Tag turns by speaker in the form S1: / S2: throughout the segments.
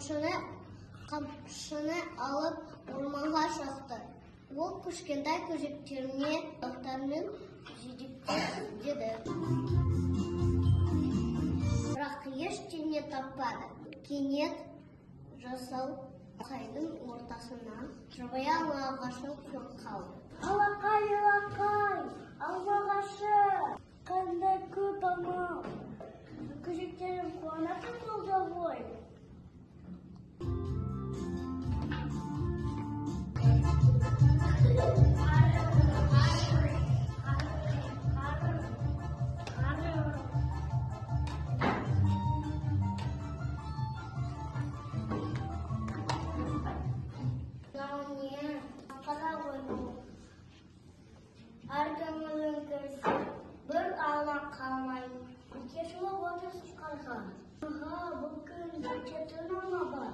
S1: қамшыны алып орманға шақты. Ол кішкентай көжектеріне ақтармен жетектеп деді. Бірақ ештеңе таппады. Кенет жасау қайдың ортасынан жабайы алма ағашы көрініп қалды.
S2: Алақай, алма ағашы, қандай көп алма. Көжектерім қуанатын болды ғой.
S1: Әркімнің көрсе бір алма қалмайды.
S2: Кешіме отырсыз қарға. Бұл күн жететін алма бар.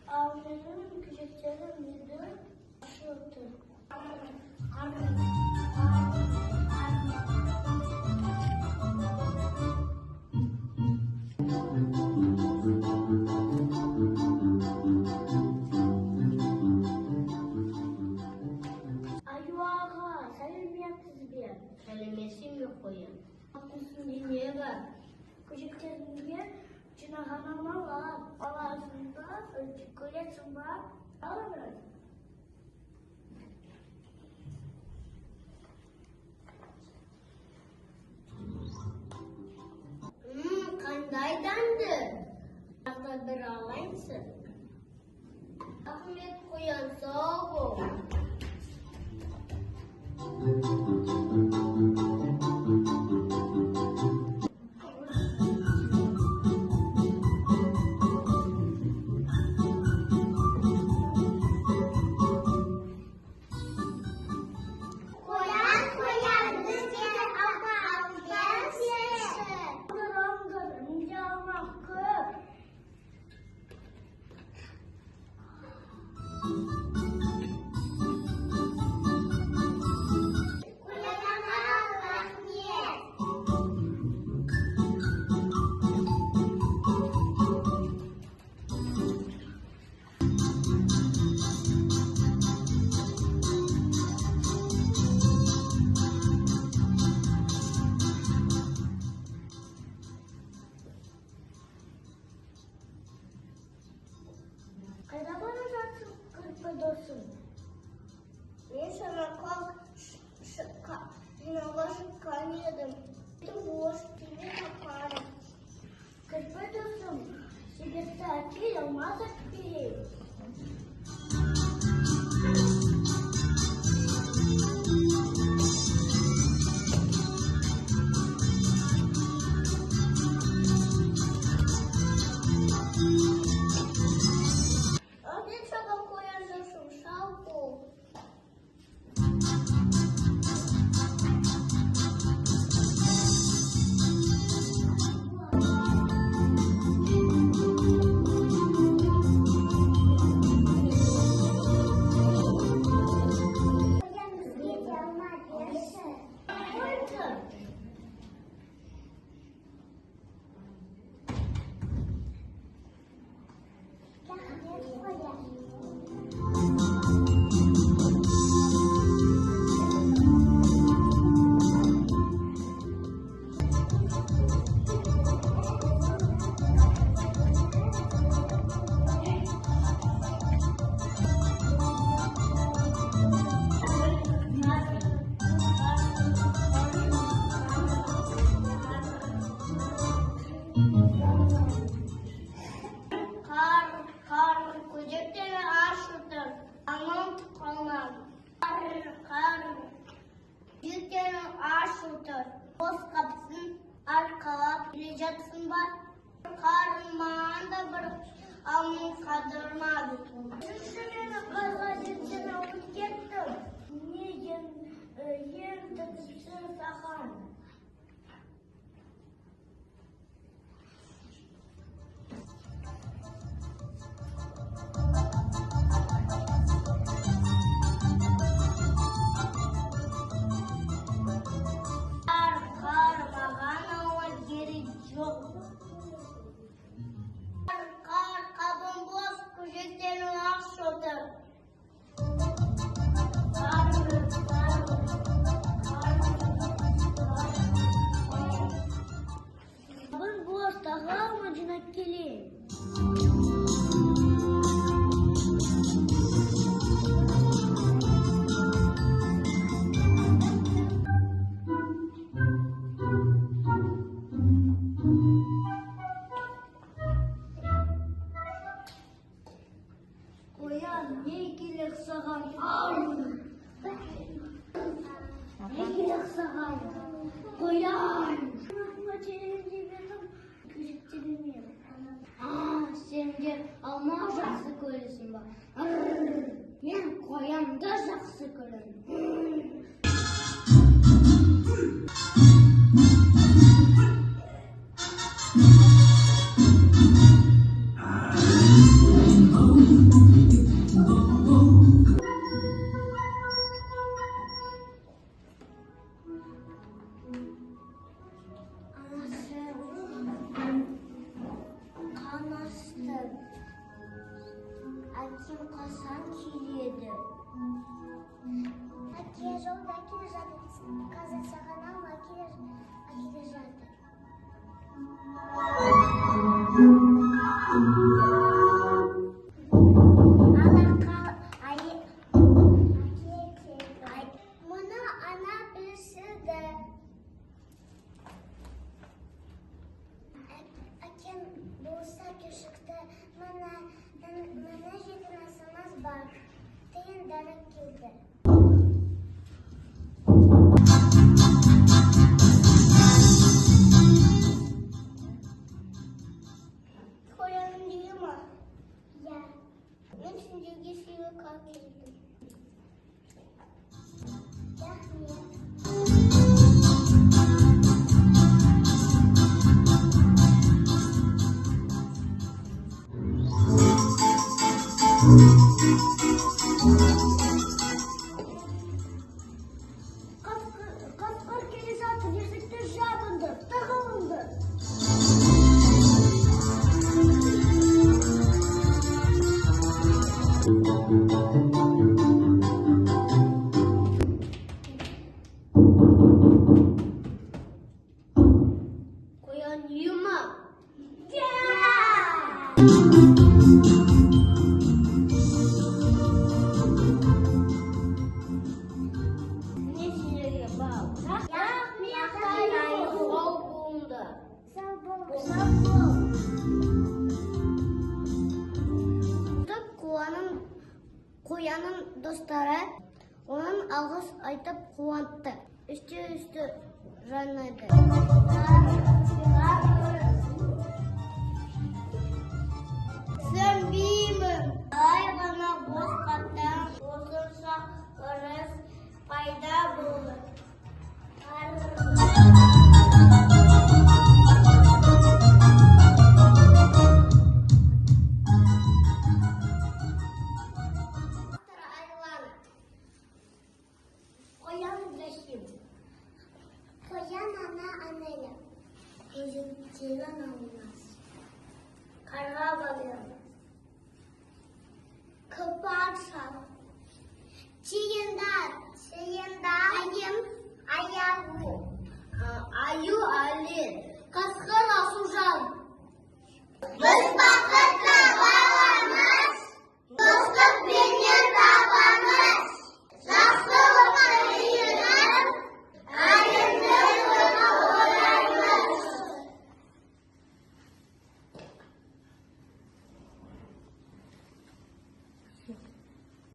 S2: Ал менің көжектерім еді ашылып тұр.
S1: Сәлеметсің бе қоян?
S2: Үстінде не бар? Көжектеріңе жинаған алмалар. Аласың ба, көресің ба? Ала біраз.
S1: Қандай дәмді? Тағы бір алайынсың? Рахмет қоян, сау бол.
S2: Қайда бара жатсың, кірпі досым?
S1: Мен жинауға шыққан едім. Бош тебе тапарым.
S2: Кірпі досым, себепті әкел алмаз әкелейік.
S1: Көжектері ашылтыр, аңын тұқалман. Көжектері ашылтыр, бос қапсын арқалап келе жатсың ба? Қарын маған да бір алмын қадырмады.
S2: Үшінші мені қарға жетсен алып кеттім. Не енді түсі саған.
S1: Қар, қабын боз
S2: Koyan ne gerek sağan? Ne gerek sağan? Koyan. Sence ama жақсы көресің ба? Мен қоянды жақсы көремін. Әкем қашан келеді? Әке жолда келе жатыр. Қазір саған алма келе жатыр. Мұны ана білседі. Әкем болса кешікті. Мына жеті насымыз бар. Тиын дәріп келді. Қояның дейі ма? Я. Мен сендерге сыйлыққа келдім. Рахмет. Қасқыр келе жатыр, есікті жабынды, тығылынды. Қоян үйі Қоянның достары оның алғыс айтып қуантты. Үсті жанайды. Сөнбеймін. Ай ғана бос қаттан осынша ырыс пайда болды. Қоян ана Анеля. Кезектеген алмас. Қарға балыны. Кыпарша. Чиендар. Айым. Аяғы. Аю ален. Қасқыр асужан. Біз бақытты.